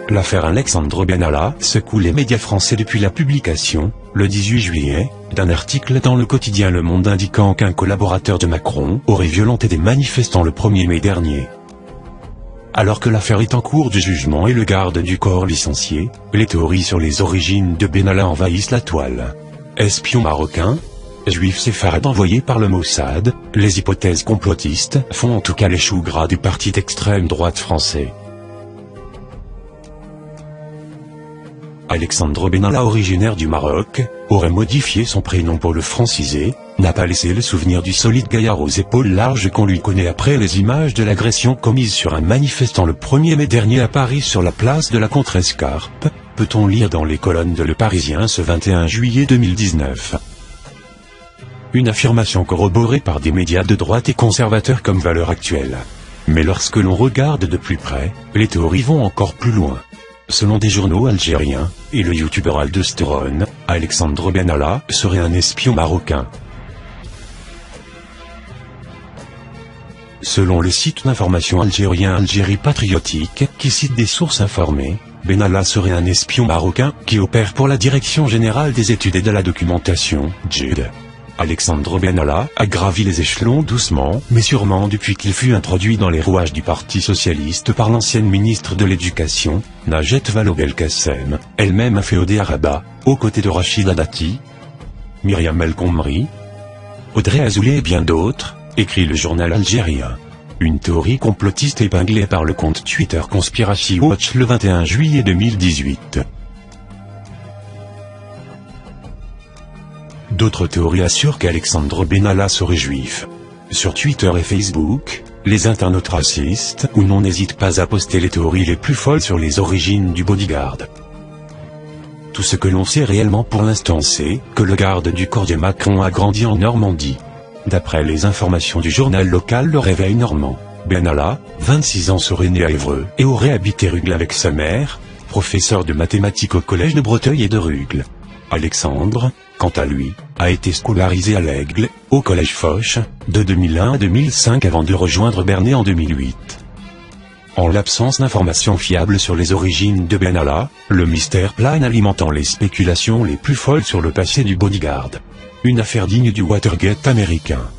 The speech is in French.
L'affaire Alexandre Benalla secoue les médias français depuis la publication, le 18 juillet, d'un article dans le quotidien Le Monde indiquant qu'un collaborateur de Macron aurait violenté des manifestants le 1er mai dernier. Alors que l'affaire est en cours de jugement et le garde du corps licencié, les théories sur les origines de Benalla envahissent la toile. Espion marocain, juif séfarade envoyé par le Mossad, les hypothèses complotistes font en tout cas les choux gras du parti d'extrême droite français. Alexandre Benalla, originaire du Maroc, aurait modifié son prénom pour le franciser, n'a pas laissé le souvenir du solide gaillard aux épaules larges qu'on lui connaît après les images de l'agression commise sur un manifestant le 1er mai dernier à Paris sur la place de la Contrescarpe, peut-on lire dans les colonnes de Le Parisien ce 21 juillet 2019. Une affirmation corroborée par des médias de droite et conservateurs comme Valeurs Actuelles. Mais lorsque l'on regarde de plus près, les théories vont encore plus loin. Selon des journaux algériens, et le youtubeur Aldosteron, Alexandre Benalla serait un espion marocain. Selon le site d'information algérien Algérie Patriotique, qui cite des sources informées, Benalla serait un espion marocain qui opère pour la Direction Générale des Études et de la Documentation, DGED. Alexandre Benalla a gravi les échelons doucement mais sûrement depuis qu'il fut introduit dans les rouages du Parti Socialiste par l'ancienne ministre de l'Éducation, Najat Vallaud-Belkacem, elle-même inféodée à Rabat, aux côtés de Rachida Dati, Myriam El Khomri, Audrey Azoulay et bien d'autres, écrit le journal algérien. Une théorie complotiste épinglée par le compte Twitter Conspiracy Watch le 21 juillet 2018. D'autres théories assurent qu'Alexandre Benalla serait juif. Sur Twitter et Facebook, les internautes racistes ou non n'hésitent pas à poster les théories les plus folles sur les origines du bodyguard. Tout ce que l'on sait réellement pour l'instant c'est que le garde du corps de Macron a grandi en Normandie. D'après les informations du journal local Le Réveil normand, Benalla, 26 ans, serait né à Évreux et aurait habité Rugles avec sa mère, professeur de mathématiques au collège de Breteuil et de Rugles. Alexandre, quant à lui, a été scolarisé à l'Aigle, au collège Foch, de 2001 à 2005 avant de rejoindre Bernay en 2008. En l'absence d'informations fiables sur les origines de Benalla, le mystère plane alimentant les spéculations les plus folles sur le passé du bodyguard. Une affaire digne du Watergate américain.